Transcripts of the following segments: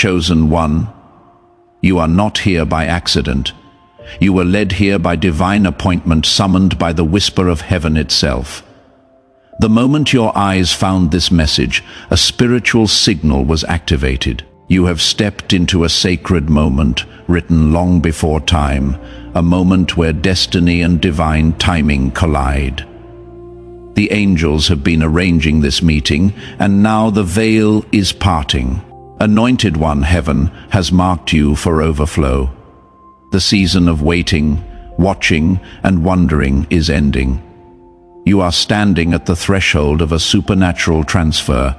Chosen one, you are not here by accident. You were led here by divine appointment, summoned by the whisper of heaven itself. The moment your eyes found this message, a spiritual signal was activated. You have stepped into a sacred moment, written long before time, a moment where destiny and divine timing collide. The angels have been arranging this meeting, and now the veil is parting. Anointed One, heaven has marked you for overflow. The season of waiting, watching, and wondering is ending. You are standing at the threshold of a supernatural transfer,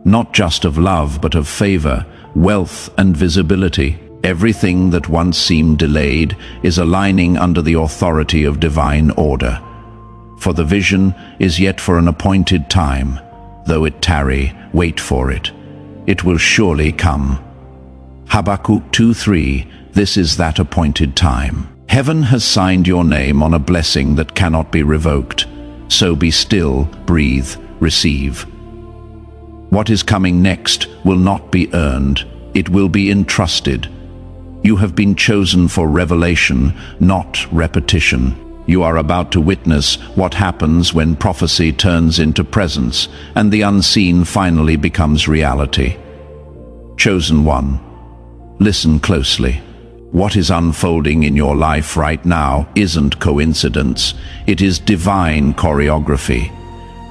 not just of love, but of favor, wealth, and visibility. Everything that once seemed delayed is aligning under the authority of divine order. For the vision is yet for an appointed time. Though it tarry, wait for it. It will surely come. Habakkuk 2:3, this is that appointed time. Heaven has signed your name on a blessing that cannot be revoked. So be still, breathe, receive. What is coming next will not be earned. It will be entrusted. You have been chosen for revelation, not repetition. You are about to witness what happens when prophecy turns into presence and the unseen finally becomes reality. Chosen one, listen closely. What is unfolding in your life right now isn't coincidence. It is divine choreography.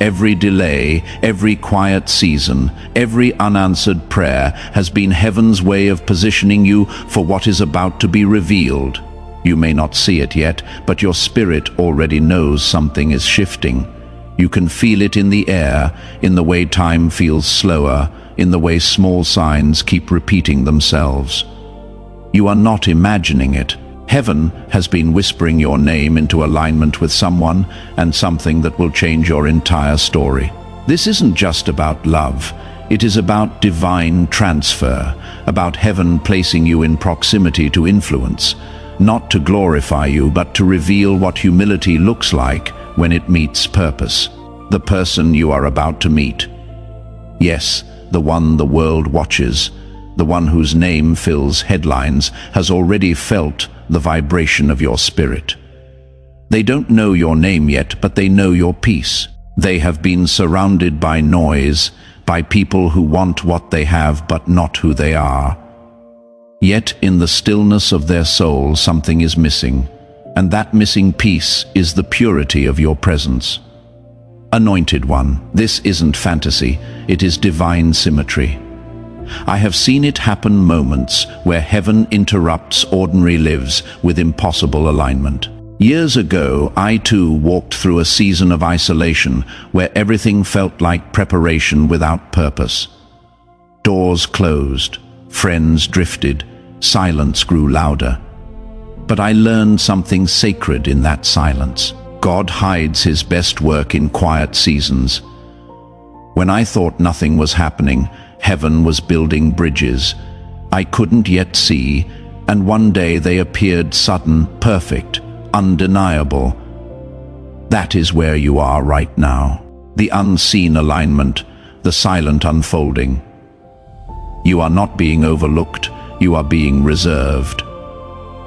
Every delay, every quiet season, every unanswered prayer has been heaven's way of positioning you for what is about to be revealed. You may not see it yet, but your spirit already knows something is shifting. You can feel it in the air, in the way time feels slower, in the way small signs keep repeating themselves. You are not imagining it. Heaven has been whispering your name into alignment with someone and something that will change your entire story. This isn't just about love. It is about divine transfer, about heaven placing you in proximity to influence. Not to glorify you, but to reveal what humility looks like when it meets purpose. The person you are about to meet. Yes, the one the world watches, the one whose name fills headlines, has already felt the vibration of your spirit. They don't know your name yet, but they know your peace. They have been surrounded by noise, by people who want what they have but not who they are. Yet in the stillness of their soul something is missing, and that missing piece is the purity of your presence. Anointed One, this isn't fantasy, it is divine symmetry. I have seen it happen moments where heaven interrupts ordinary lives with impossible alignment. Years ago, I too walked through a season of isolation where everything felt like preparation without purpose. Doors closed, friends drifted, silence grew louder. But I learned something sacred in that silence. God hides his best work in quiet seasons. When I thought nothing was happening, heaven was building bridges I couldn't yet see, and one day they appeared sudden, perfect, undeniable. That is where you are right now. The unseen alignment, the silent unfolding. You are not being overlooked, you are being reserved.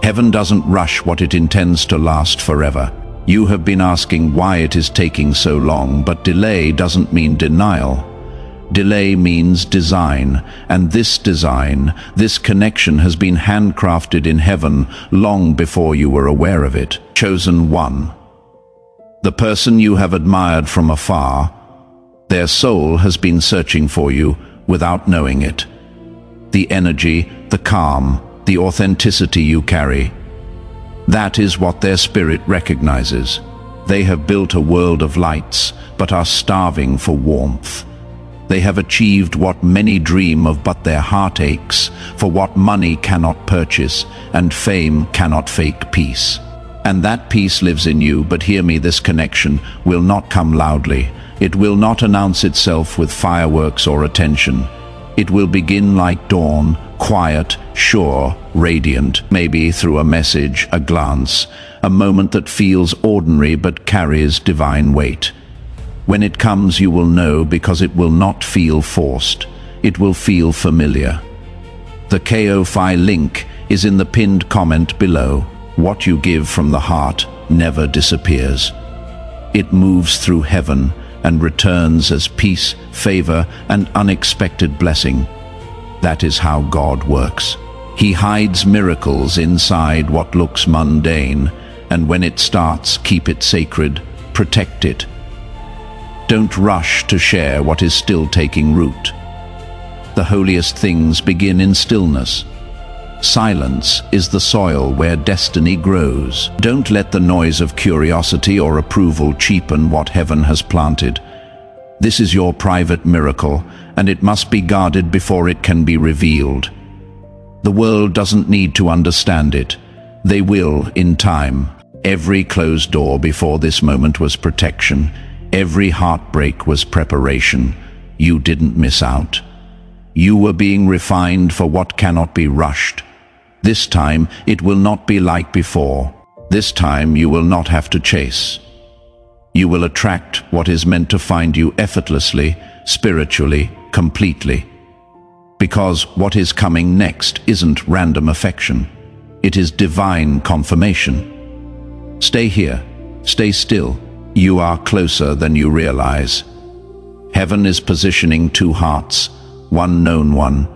Heaven doesn't rush what it intends to last forever. You have been asking why it is taking so long, but delay doesn't mean denial. Delay means design, and this design, this connection has been handcrafted in heaven long before you were aware of it. Chosen one. The person you have admired from afar, their soul has been searching for you without knowing it. The energy, the calm, the authenticity you carry, that is what their spirit recognizes. They have built a world of lights, but are starving for warmth. They have achieved what many dream of, but their heart aches for what money cannot purchase and fame cannot fake peace. And that peace lives in you, but hear me, this connection will not come loudly. It will not announce itself with fireworks or attention. It will begin like dawn, quiet, sure, radiant, maybe through a message, a glance, a moment that feels ordinary but carries divine weight. When it comes, you will know, because it will not feel forced. It will feel familiar. The Ko-Fi link is in the pinned comment below. What you give from the heart never disappears. It moves through heaven and returns as peace, favor, and unexpected blessing. That is how God works. He hides miracles inside what looks mundane, and when it starts, keep it sacred, protect it. Don't rush to share what is still taking root. The holiest things begin in stillness. Silence is the soil where destiny grows. Don't let the noise of curiosity or approval cheapen what heaven has planted. This is your private miracle, and it must be guarded before it can be revealed. The world doesn't need to understand it. They will in time. Every closed door before this moment was protection. Every heartbreak was preparation. You didn't miss out. You were being refined for what cannot be rushed. This time, it will not be like before. This time, you will not have to chase. You will attract what is meant to find you effortlessly, spiritually, completely. Because what is coming next isn't random affection. It is divine confirmation. Stay here. Stay still. You are closer than you realize. Heaven is positioning two hearts, one known one,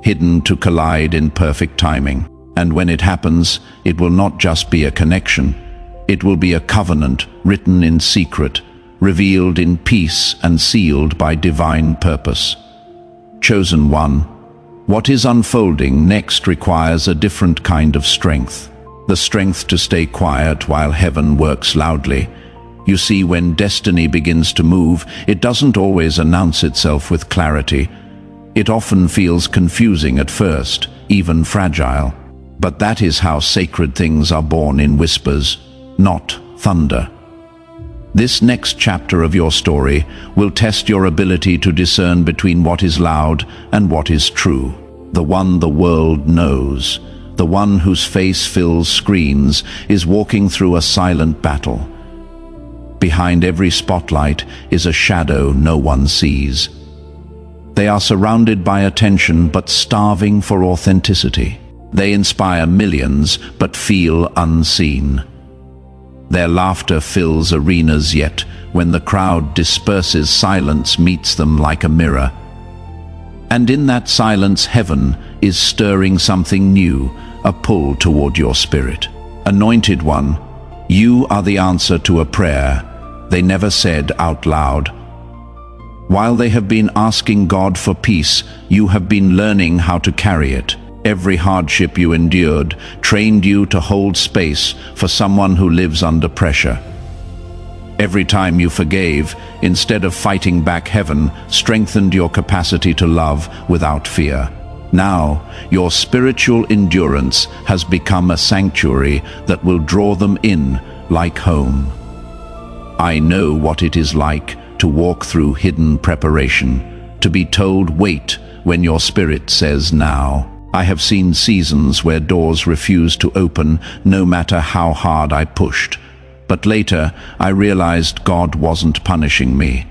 hidden to collide in perfect timing. And when it happens, it will not just be a connection. It will be a covenant written in secret, revealed in peace and sealed by divine purpose. Chosen one, what is unfolding next requires a different kind of strength. The strength to stay quiet while heaven works loudly. You see, when destiny begins to move, it doesn't always announce itself with clarity. It often feels confusing at first, even fragile. But that is how sacred things are born, in whispers, not thunder. This next chapter of your story will test your ability to discern between what is loud and what is true. The one the world knows, the one whose face fills screens, is walking through a silent battle. Behind every spotlight is a shadow no one sees. They are surrounded by attention but starving for authenticity. They inspire millions but feel unseen. Their laughter fills arenas, yet when the crowd disperses, silence meets them like a mirror. And in that silence, heaven is stirring something new, a pull toward your spirit. Anointed one, you are the answer to a prayer they never said out loud. While they have been asking God for peace, you have been learning how to carry it. Every hardship you endured trained you to hold space for someone who lives under pressure. Every time you forgave, instead of fighting back, heaven strengthened your capacity to love without fear. Now, your spiritual endurance has become a sanctuary that will draw them in like home. I know what it is like to walk through hidden preparation, to be told wait when your spirit says now. I have seen seasons where doors refused to open no matter how hard I pushed. But later, I realized God wasn't punishing me.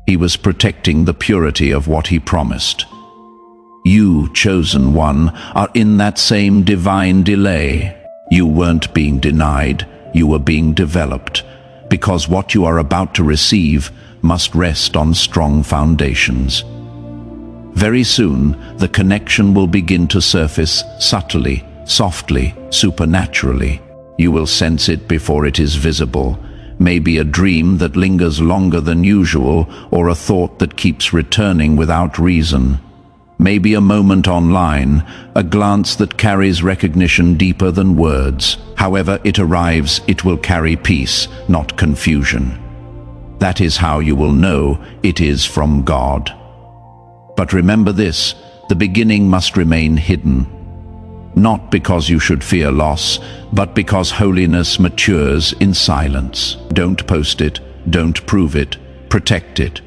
He was protecting the purity of what He promised. You, chosen one, are in that same divine delay. You weren't being denied, you were being developed, because what you are about to receive must rest on strong foundations. Very soon, the connection will begin to surface subtly, softly, supernaturally. You will sense it before it is visible. Maybe a dream that lingers longer than usual, or a thought that keeps returning without reason. Maybe a moment online, a glance that carries recognition deeper than words. However it arrives, it will carry peace, not confusion. That is how you will know it is from God. But remember this, the beginning must remain hidden. Not because you should fear loss, but because holiness matures in silence. Don't post it, don't prove it, protect it.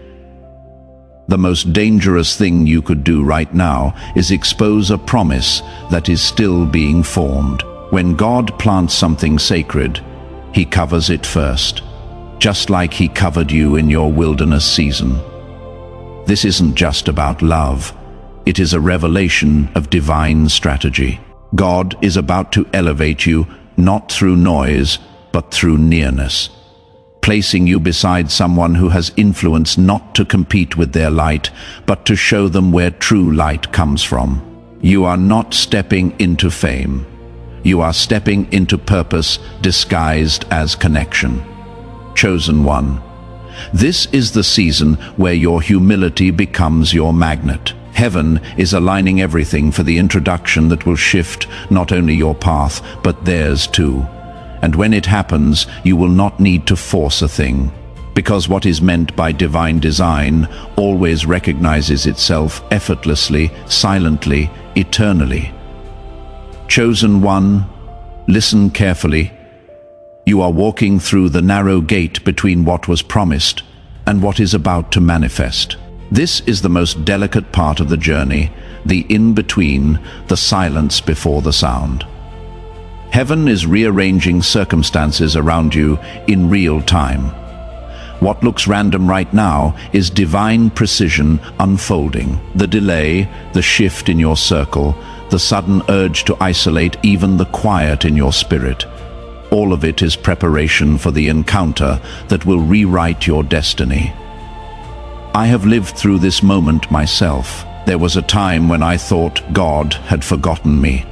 The most dangerous thing you could do right now is expose a promise that is still being formed. When God plants something sacred, He covers it first, just like He covered you in your wilderness season. This isn't just about love. It is a revelation of divine strategy. God is about to elevate you, not through noise, but through nearness, placing you beside someone who has influence not to compete with their light, but to show them where true light comes from. You are not stepping into fame. You are stepping into purpose disguised as connection. Chosen one. This is the season where your humility becomes your magnet. Heaven is aligning everything for the introduction that will shift not only your path, but theirs too. And when it happens, you will not need to force a thing, because what is meant by divine design always recognizes itself effortlessly, silently, eternally. Chosen one, listen carefully. You are walking through the narrow gate between what was promised and what is about to manifest. This is the most delicate part of the journey, the in-between, the silence before the sound. Heaven is rearranging circumstances around you in real time. What looks random right now is divine precision unfolding. The delay, the shift in your circle, the sudden urge to isolate even the quiet in your spirit. All of it is preparation for the encounter that will rewrite your destiny. I have lived through this moment myself. There was a time when I thought God had forgotten me.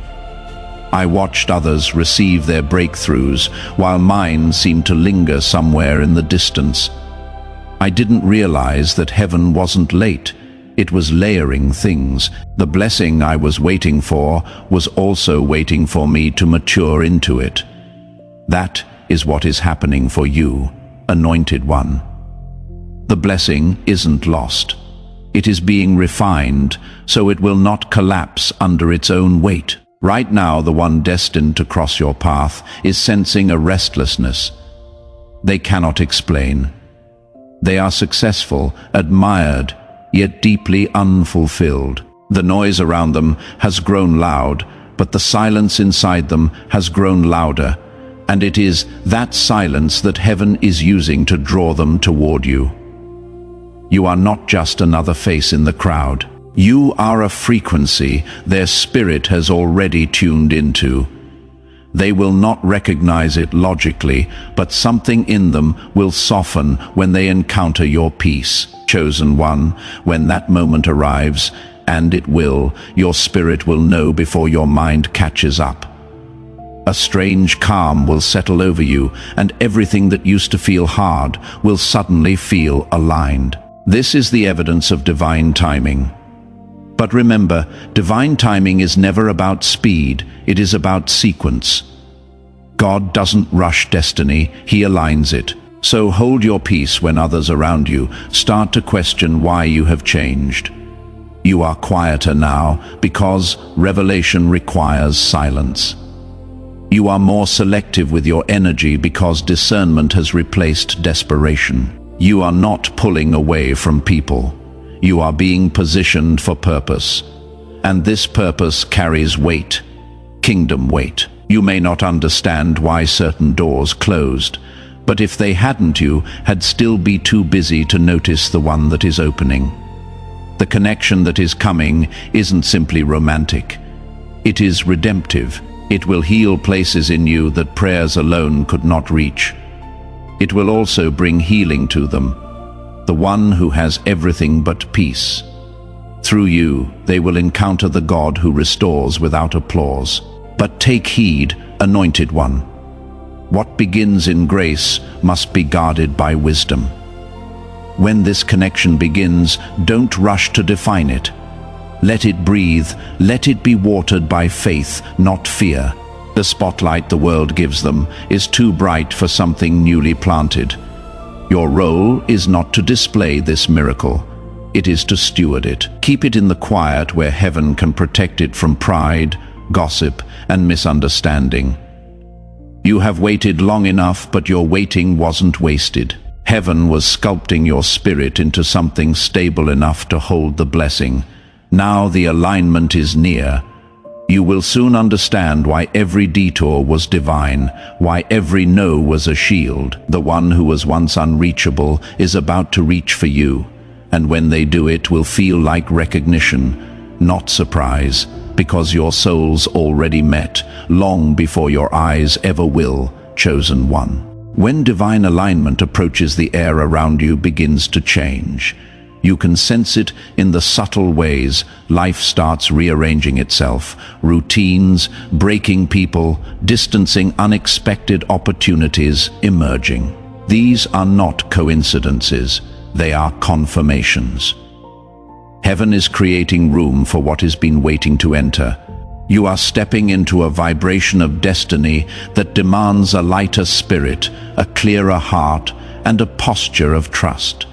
I watched others receive their breakthroughs while mine seemed to linger somewhere in the distance. I didn't realize that heaven wasn't late. It was layering things. The blessing I was waiting for was also waiting for me to mature into it. That is what is happening for you, anointed one. The blessing isn't lost. It is being refined, so it will not collapse under its own weight. Right now, the one destined to cross your path is sensing a restlessness they cannot explain. They are successful, admired, yet deeply unfulfilled. The noise around them has grown loud, but the silence inside them has grown louder, and it is that silence that heaven is using to draw them toward you. You are not just another face in the crowd. You are a frequency their spirit has already tuned into. They will not recognize it logically, but something in them will soften when they encounter your peace. Chosen one, when that moment arrives, and it will, your spirit will know before your mind catches up. A strange calm will settle over you, and everything that used to feel hard will suddenly feel aligned. This is the evidence of divine timing. But remember, divine timing is never about speed, it is about sequence. God doesn't rush destiny, He aligns it. So hold your peace when others around you start to question why you have changed. You are quieter now because revelation requires silence. You are more selective with your energy because discernment has replaced desperation. You are not pulling away from people. You are being positioned for purpose. And this purpose carries weight, kingdom weight. You may not understand why certain doors closed, but if they hadn't, you had still be too busy to notice the one that is opening. The connection that is coming isn't simply romantic. It is redemptive. It will heal places in you that prayers alone could not reach. It will also bring healing to them, the one who has everything but peace. Through you, they will encounter the God who restores without applause. But take heed, anointed one. What begins in grace must be guarded by wisdom. When this connection begins, don't rush to define it. Let it breathe, let it be watered by faith, not fear. The spotlight the world gives them is too bright for something newly planted. Your role is not to display this miracle. It is to steward it. Keep it in the quiet where heaven can protect it from pride, gossip, and misunderstanding. You have waited long enough, but your waiting wasn't wasted. Heaven was sculpting your spirit into something stable enough to hold the blessing. Now the alignment is near. You will soon understand why every detour was divine, why every no was a shield. The one who was once unreachable is about to reach for you, and when they do, it will feel like recognition, not surprise, because your souls already met, long before your eyes ever will, chosen one. When divine alignment approaches, the air around you begins to change. You can sense it in the subtle ways. Life starts rearranging itself, routines, breaking people, distancing, unexpected opportunities emerging. These are not coincidences, they are confirmations. Heaven is creating room for what has been waiting to enter. You are stepping into a vibration of destiny that demands a lighter spirit, a clearer heart, and a posture of trust.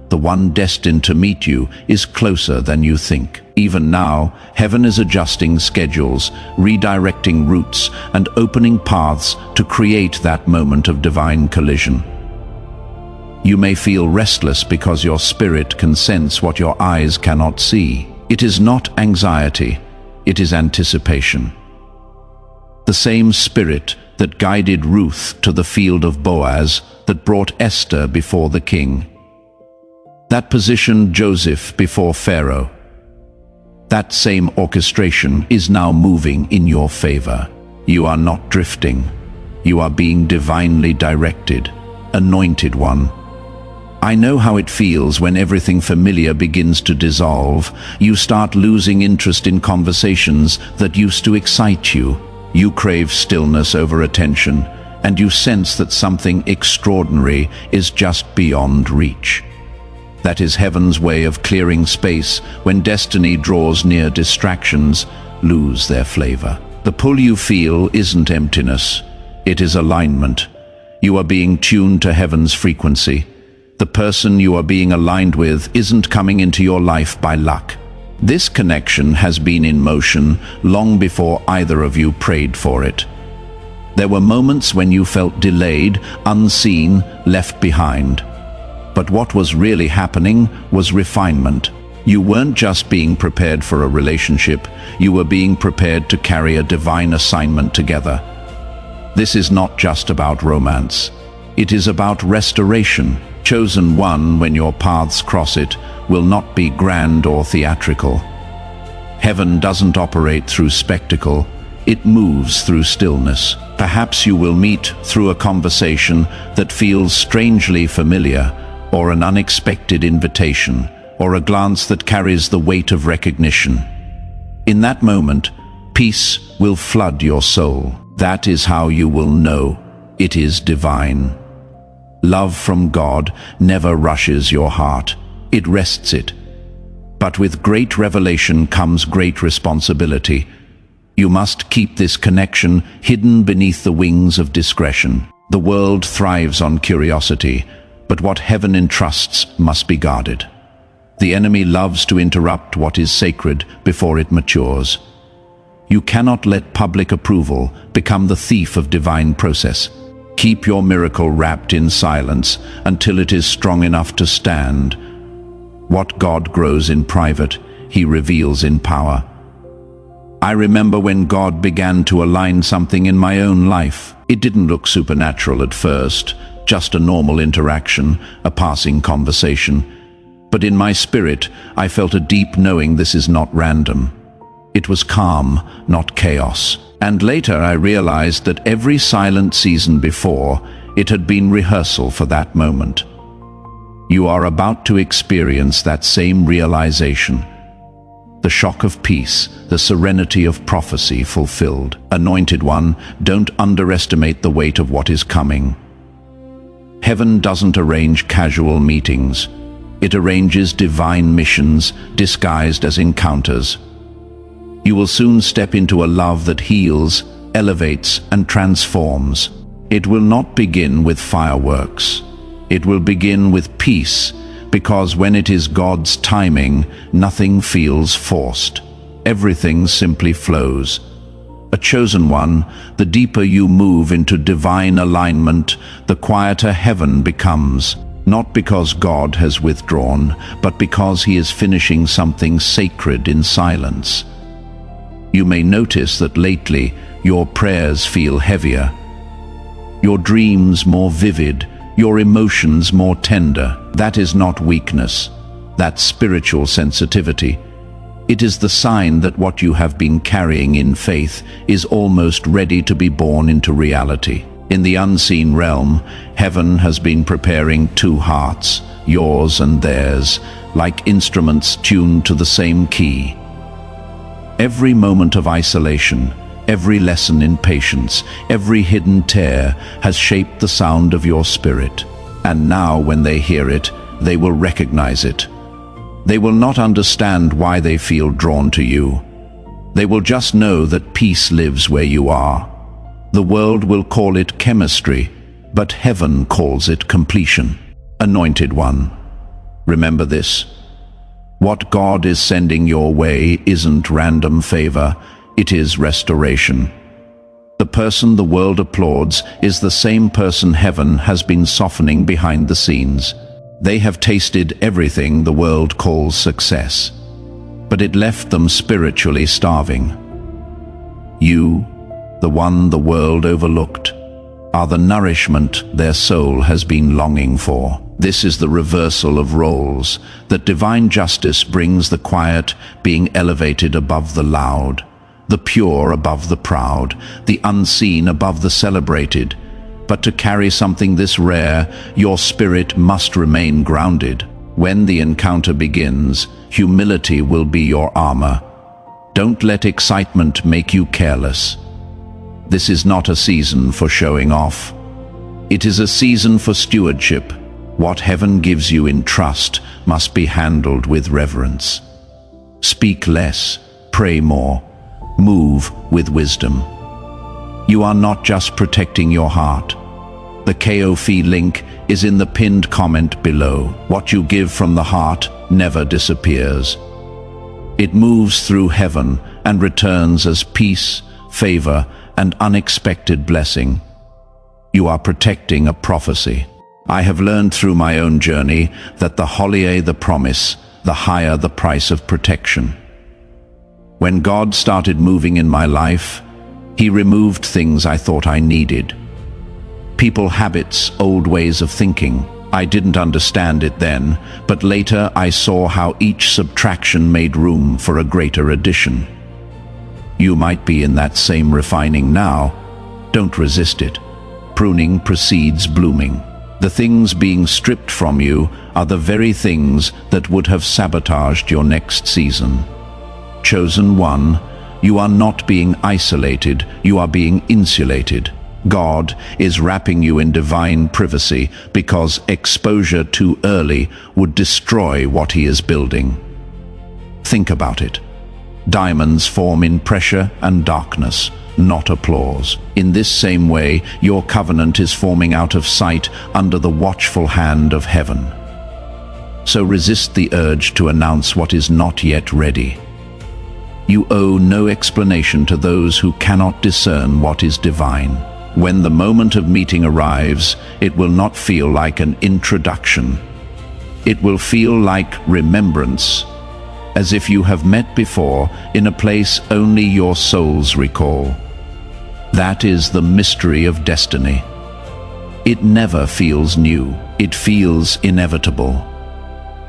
The one destined to meet you is closer than you think. Even now, heaven is adjusting schedules, redirecting routes, and opening paths to create that moment of divine collision. You may feel restless because your spirit can sense what your eyes cannot see. It is not anxiety, it is anticipation. The same spirit that guided Ruth to the field of Boaz, that brought Esther before the king, that positioned Joseph before Pharaoh, that same orchestration is now moving in your favor. You are not drifting. You are being divinely directed, anointed one. I know how it feels when everything familiar begins to dissolve. You start losing interest in conversations that used to excite you. You crave stillness over attention, and you sense that something extraordinary is just beyond reach. That is heaven's way of clearing space when destiny draws near. Distractions lose their flavor. The pull you feel isn't emptiness, it is alignment. You are being tuned to heaven's frequency. The person you are being aligned with isn't coming into your life by luck. This connection has been in motion long before either of you prayed for it. There were moments when you felt delayed, unseen, left behind. But what was really happening was refinement. You weren't just being prepared for a relationship, you were being prepared to carry a divine assignment together. This is not just about romance. It is about restoration. Chosen one, when your paths cross it, will not be grand or theatrical. Heaven doesn't operate through spectacle, it moves through stillness. Perhaps you will meet through a conversation that feels strangely familiar, or an unexpected invitation, or a glance that carries the weight of recognition. In that moment, peace will flood your soul. That is how you will know it is divine. Love from God never rushes your heart, it rests it. But with great revelation comes great responsibility. You must keep this connection hidden beneath the wings of discretion. The world thrives on curiosity, but what heaven entrusts must be guarded. The enemy loves to interrupt what is sacred before it matures. You cannot let public approval become the thief of divine process. Keep your miracle wrapped in silence until it is strong enough to stand. What God grows in private, He reveals in power. I remember when God began to align something in my own life. It didn't look supernatural at first, just a normal interaction, a passing conversation. But in my spirit, I felt a deep knowing this is not random. It was calm, not chaos. And later I realized that every silent season before, it had been rehearsal for that moment. You are about to experience that same realization. The shock of peace, the serenity of prophecy fulfilled. Anointed one, don't underestimate the weight of what is coming. Heaven doesn't arrange casual meetings. It arranges divine missions disguised as encounters. You will soon step into a love that heals, elevates, and transforms. It will not begin with fireworks. It will begin with peace, because when it is God's timing, nothing feels forced. Everything simply flows. A chosen one, the deeper you move into divine alignment, the quieter heaven becomes. Not because God has withdrawn, but because He is finishing something sacred in silence. You may notice that lately your prayers feel heavier, your dreams more vivid, your emotions more tender. That is not weakness, that's spiritual sensitivity. It is the sign that what you have been carrying in faith is almost ready to be born into reality. In the unseen realm, heaven has been preparing two hearts, yours and theirs, like instruments tuned to the same key. Every moment of isolation, every lesson in patience, every hidden tear has shaped the sound of your spirit. And now when they hear it, they will recognize it. They will not understand why they feel drawn to you. They will just know that peace lives where you are. The world will call it chemistry, but heaven calls it completion. Anointed one, remember this. What God is sending your way isn't random favor, it is restoration. The person the world applauds is the same person heaven has been softening behind the scenes. They have tasted everything the world calls success, but it left them spiritually starving. You, the one the world overlooked, are the nourishment their soul has been longing for. This is the reversal of roles, that divine justice brings the quiet being elevated above the loud, the pure above the proud, the unseen above the celebrated. But to carry something this rare, your spirit must remain grounded. When the encounter begins, humility will be your armor. Don't let excitement make you careless. This is not a season for showing off. It is a season for stewardship. What heaven gives you in trust must be handled with reverence. Speak less, pray more, move with wisdom. You are not just protecting your heart. The KOFI link is in the pinned comment below. What you give from the heart never disappears. It moves through heaven and returns as peace, favor, and unexpected blessing. You are protecting a prophecy. I have learned through my own journey that the holier the promise, the higher the price of protection. When God started moving in my life, He removed things I thought I needed. People, habits, old ways of thinking. I didn't understand it then, but later I saw how each subtraction made room for a greater addition. You might be in that same refining now. Don't resist it. Pruning precedes blooming. The things being stripped from you are the very things that would have sabotaged your next season. Chosen one, you are not being isolated, you are being insulated. God is wrapping you in divine privacy because exposure too early would destroy what He is building. Think about it. Diamonds form in pressure and darkness, not applause. In this same way, your covenant is forming out of sight under the watchful hand of heaven. So resist the urge to announce what is not yet ready. You owe no explanation to those who cannot discern what is divine. When the moment of meeting arrives, it will not feel like an introduction. It will feel like remembrance, as if you have met before in a place only your souls recall. That is the mystery of destiny. It never feels new, it feels inevitable.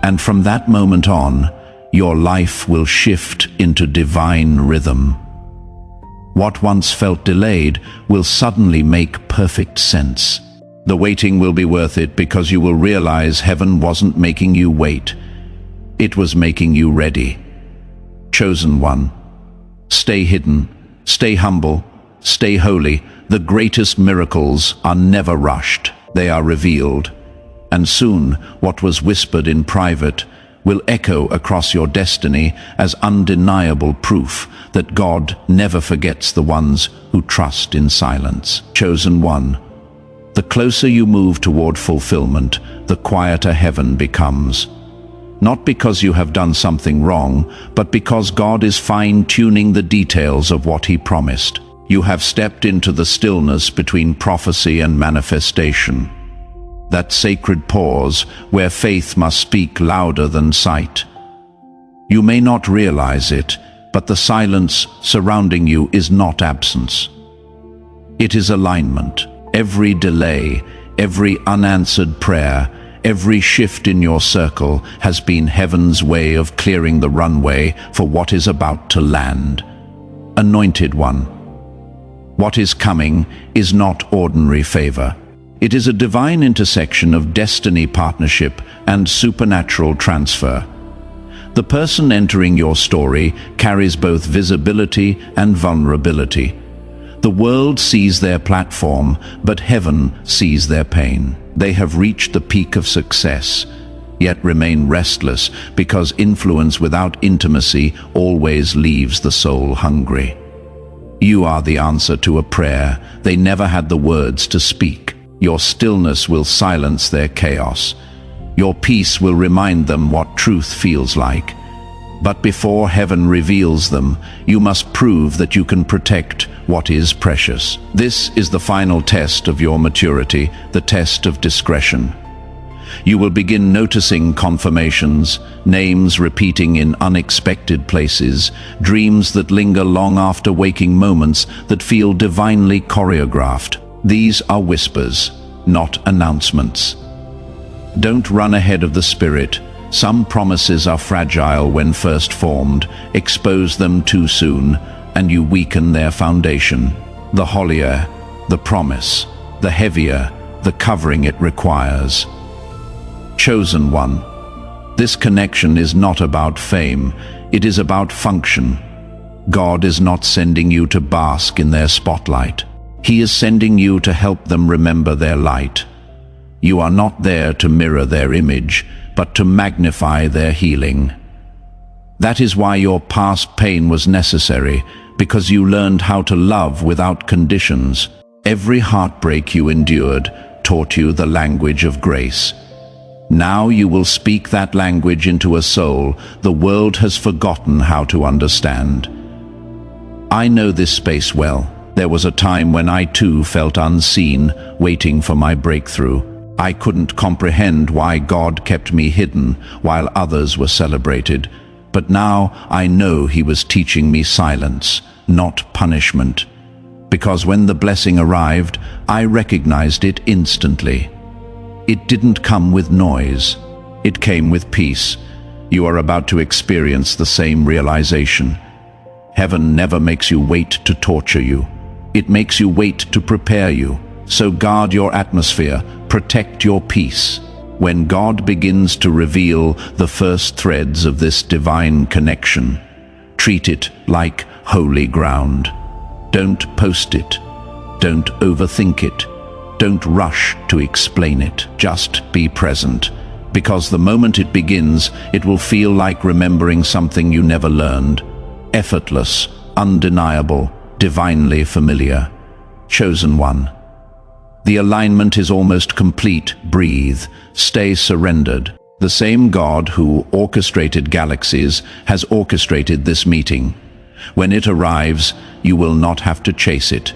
And from that moment on, your life will shift into divine rhythm. What once felt delayed will suddenly make perfect sense. The waiting will be worth it because you will realize heaven wasn't making you wait. It was making you ready. Chosen one, stay hidden, stay humble, stay holy. The greatest miracles are never rushed. They are revealed. And soon, what was whispered in private will echo across your destiny as undeniable proof that God never forgets the ones who trust in silence. Chosen one, the closer you move toward fulfillment, the quieter heaven becomes. Not because you have done something wrong, but because God is fine-tuning the details of what He promised. You have stepped into the stillness between prophecy and manifestation. That sacred pause where faith must speak louder than sight. You may not realize it, but the silence surrounding you is not absence. It is alignment. Every delay, every unanswered prayer, Every shift in your circle has been heaven's way of clearing the runway for what is about to land. Anointed one. What is coming is not ordinary favor. It is a divine intersection of destiny, partnership, and supernatural transfer. The person entering your story carries both visibility and vulnerability. The world sees their platform, but heaven sees their pain. They have reached the peak of success, yet remain restless because influence without intimacy always leaves the soul hungry. You are the answer to a prayer they never had the words to speak. Your stillness will silence their chaos. Your peace will remind them what truth feels like. But before heaven reveals them, you must prove that you can protect what is precious. This is the final test of your maturity, the test of discretion. You will begin noticing confirmations, names repeating in unexpected places, dreams that linger long after waking, moments that feel divinely choreographed. These are whispers, not announcements. Don't run ahead of the Spirit. Some promises are fragile when first formed. Expose them too soon, and you weaken their foundation. The holier the promise, the heavier the covering it requires. Chosen one. This connection is not about fame, it is about function. God is not sending you to bask in their spotlight. He is sending you to help them remember their light. You are not there to mirror their image, but to magnify their healing. That is why your past pain was necessary, because you learned how to love without conditions. Every heartbreak you endured taught you the language of grace. Now you will speak that language into a soul the world has forgotten how to understand. I know this space well. There was a time when I too felt unseen, waiting for my breakthrough. I couldn't comprehend why God kept me hidden while others were celebrated. But now I know He was teaching me silence, not punishment. Because when the blessing arrived, I recognized it instantly. It didn't come with noise. It came with peace. You are about to experience the same realization. Heaven never makes you wait to torture you. It makes you wait to prepare you. So guard your atmosphere, protect your peace. When God begins to reveal the first threads of this divine connection, treat it like holy ground. Don't post it. Don't overthink it. Don't rush to explain it. Just be present. Because the moment it begins, it will feel like remembering something you never learned. Effortless, undeniable, divinely familiar. Chosen one. The alignment is almost complete. Breathe. Stay surrendered. The same God who orchestrated galaxies has orchestrated this meeting. When it arrives, you will not have to chase it.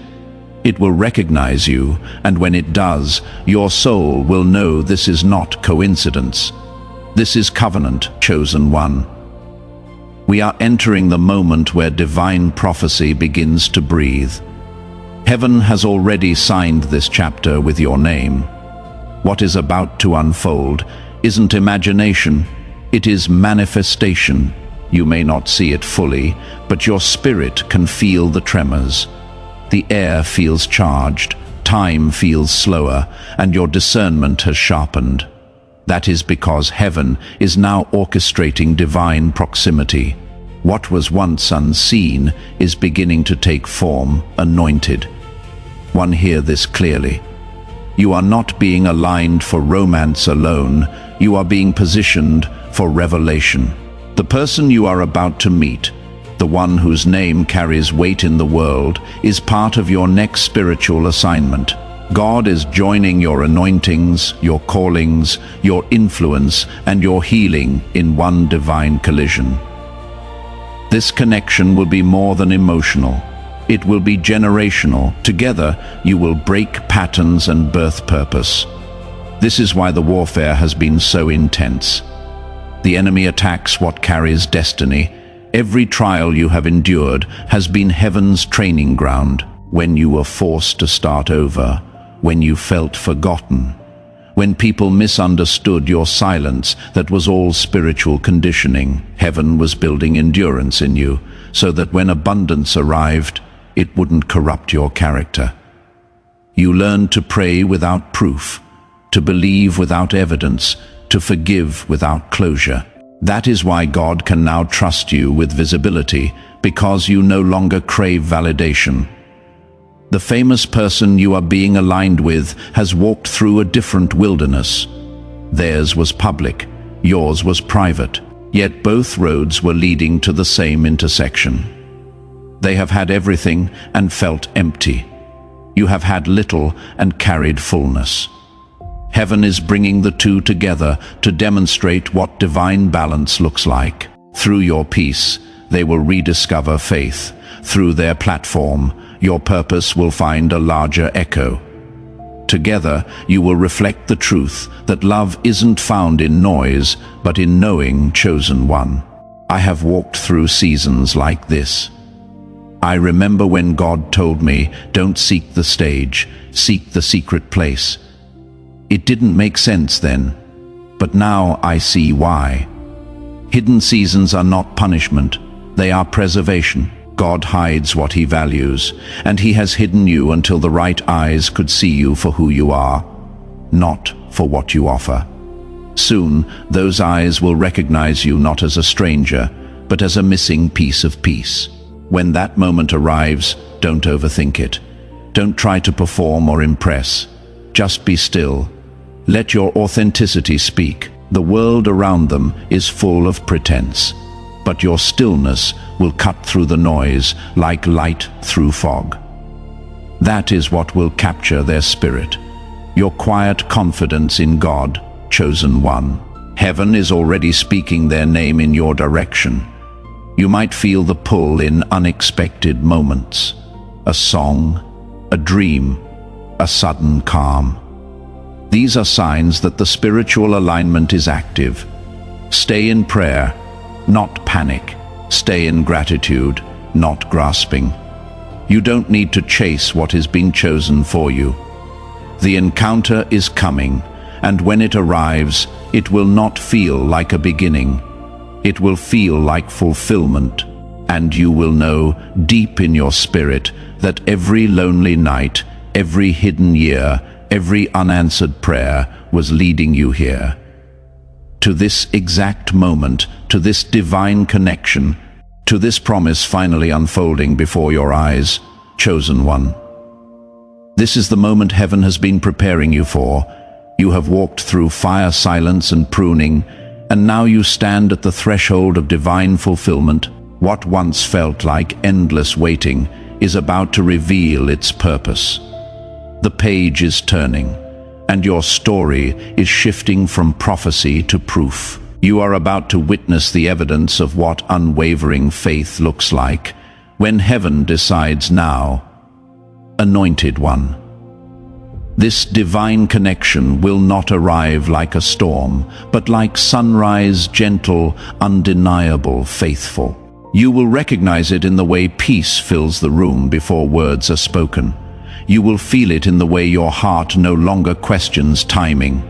It will recognize you, and when it does, your soul will know this is not coincidence. This is covenant, chosen one. We are entering the moment where divine prophecy begins to breathe. Heaven has already signed this chapter with your name. What is about to unfold isn't imagination, it is manifestation. You may not see it fully, but your spirit can feel the tremors. The air feels charged, time feels slower, and your discernment has sharpened. That is because heaven is now orchestrating divine proximity. What was once unseen is beginning to take form, anointed. One, hear this clearly. You are not being aligned for romance alone, you are being positioned for revelation. The person you are about to meet, the one whose name carries weight in the world, is part of your next spiritual assignment. God is joining your anointings, your callings, your influence, and your healing in one divine collision. This connection will be more than emotional. It will be generational. Together, you will break patterns and birth purpose. This is why the warfare has been so intense. The enemy attacks what carries destiny. Every trial you have endured has been heaven's training ground. When you were forced to start over, when you felt forgotten, When people misunderstood your silence, that was all spiritual conditioning. Heaven was building endurance in you, so that when abundance arrived, it wouldn't corrupt your character. You learned to pray without proof, to believe without evidence, to forgive without closure. That is why God can now trust you with visibility, because you no longer crave validation. The famous person you are being aligned with has walked through a different wilderness. Theirs was public, yours was private, yet both roads were leading to the same intersection. They have had everything and felt empty. You have had little and carried fullness. Heaven is bringing the two together to demonstrate what divine balance looks like. Through your peace, they will rediscover faith. Through their platform, your purpose will find a larger echo. Together, you will reflect the truth that love isn't found in noise, but in knowing chosen one. I have walked through seasons like this. I remember when God told me, don't seek the stage, seek the secret place. It didn't make sense then, but now I see why. Hidden seasons are not punishment, they are preservation. God hides what he values, and he has hidden you until the right eyes could see you for who you are, not for what you offer. Soon, those eyes will recognize you not as a stranger, but as a missing piece of peace. When that moment arrives, don't overthink it. Don't try to perform or impress. Just be still. Let your authenticity speak. The world around them is full of pretense, but your stillness will cut through the noise like light through fog. That is what will capture their spirit. Your quiet confidence in God, chosen one. Heaven is already speaking their name in your direction. You might feel the pull in unexpected moments. A song, a dream, a sudden calm. These are signs that the spiritual alignment is active. Stay in prayer, not panic. Stay in gratitude, not grasping. You don't need to chase what is being chosen for you. The encounter is coming, and when it arrives, it will not feel like a beginning. It will feel like fulfillment, and you will know deep in your spirit that every lonely night, every hidden year, every unanswered prayer was leading you here. To this exact moment, to this divine connection, to this promise finally unfolding before your eyes, chosen one. This is the moment heaven has been preparing you for. You have walked through fire, silence, and pruning, and now you stand at the threshold of divine fulfillment. What once felt like endless waiting is about to reveal its purpose. The page is turning, and your story is shifting from prophecy to proof. You are about to witness the evidence of what unwavering faith looks like when heaven decides now. Anointed one. This divine connection will not arrive like a storm, but like sunrise, gentle, undeniable, faithful. You will recognize it in the way peace fills the room before words are spoken. You will feel it in the way your heart no longer questions timing.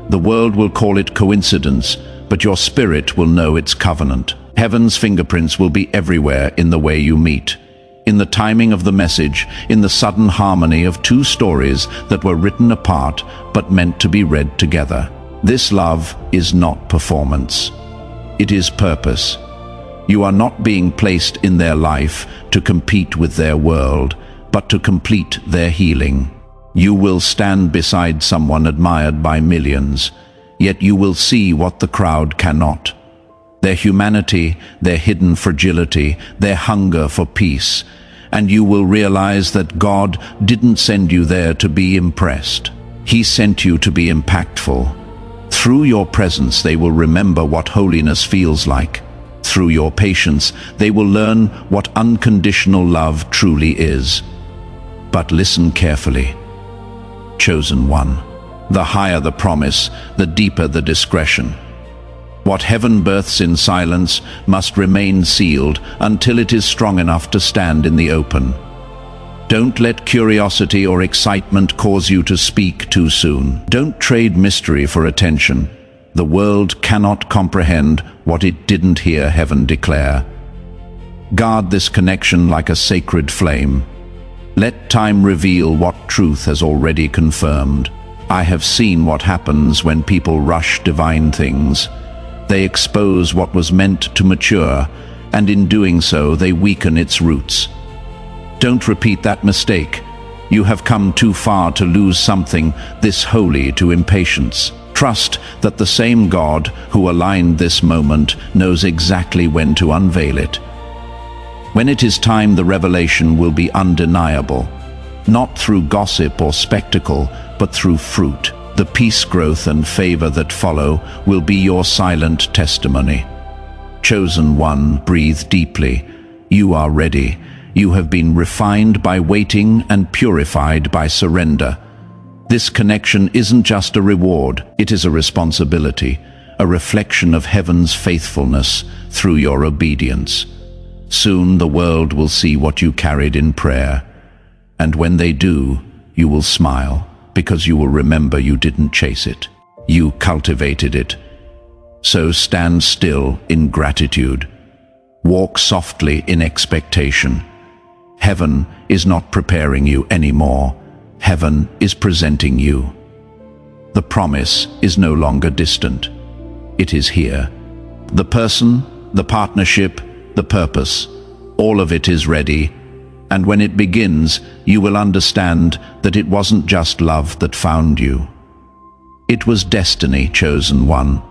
The world will call it coincidence, but your spirit will know it's covenant. Heaven's fingerprints will be everywhere in the way you meet, in the timing of the message, in the sudden harmony of two stories that were written apart but meant to be read together. This love is not performance. It is purpose. You are not being placed in their life to compete with their world, but to complete their healing. You will stand beside someone admired by millions, yet you will see what the crowd cannot. Their humanity, their hidden fragility, their hunger for peace. And you will realize that God didn't send you there to be impressed. He sent you to be impactful. Through your presence, they will remember what holiness feels like. Through your patience, they will learn what unconditional love truly is. But listen carefully. Chosen one. The higher the promise, the deeper the discretion. What heaven births in silence must remain sealed until it is strong enough to stand in the open. Don't let curiosity or excitement cause you to speak too soon. Don't trade mystery for attention. The world cannot comprehend what it didn't hear heaven declare. Guard this connection like a sacred flame. Let time reveal what truth has already confirmed. I have seen what happens when people rush divine things. They expose what was meant to mature, and in doing so, they weaken its roots. Don't repeat that mistake. You have come too far to lose something this holy to impatience. Trust that the same God who aligned this moment knows exactly when to unveil it. When it is time, the revelation will be undeniable, not through gossip or spectacle, but through fruit. The peace, growth, and favor that follow will be your silent testimony. Chosen one, breathe deeply. You are ready. You have been refined by waiting and purified by surrender. This connection isn't just a reward, it is a responsibility, a reflection of heaven's faithfulness through your obedience. Soon the world will see what you carried in prayer, and when they do, you will smile, because you will remember you didn't chase it. You cultivated it. So stand still in gratitude. Walk softly in expectation. Heaven is not preparing you anymore. Heaven is presenting you. The promise is no longer distant. It is here. The person, the partnership, the purpose, all of it is ready. And when it begins, you will understand that it wasn't just love that found you. It was destiny, chosen one.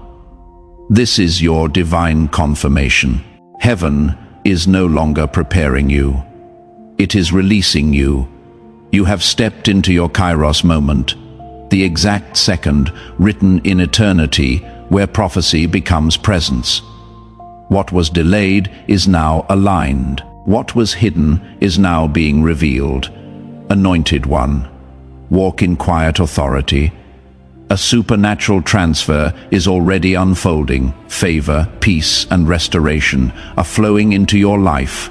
This is your divine confirmation. Heaven is no longer preparing you. It is releasing you. You have stepped into your Kairos moment, the exact second written in eternity where prophecy becomes presence. What was delayed is now aligned. What was hidden is now being revealed. Anointed one, walk in quiet authority. A supernatural transfer is already unfolding. Favor, peace, and restoration are flowing into your life.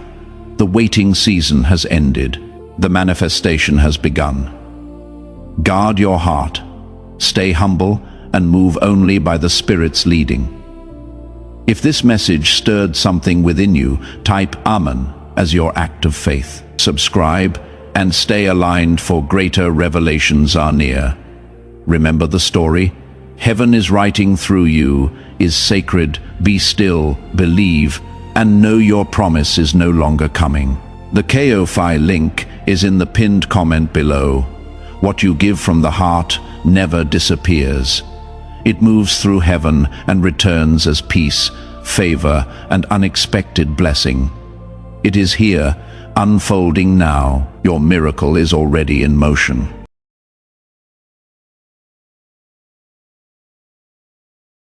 The waiting season has ended. The manifestation has begun. Guard your heart. Stay humble and move only by the Spirit's leading. If this message stirred something within you, type Amen as your act of faith. Subscribe and stay aligned, for greater revelations are near. Remember the story? Heaven is writing through you, is sacred. Be still, believe, and know your promise is no longer coming. The Ko-Fi link is in the pinned comment below. What you give from the heart never disappears. It moves through heaven and returns as peace, favor, and unexpected blessing. It is here, unfolding now. Your miracle is already in motion.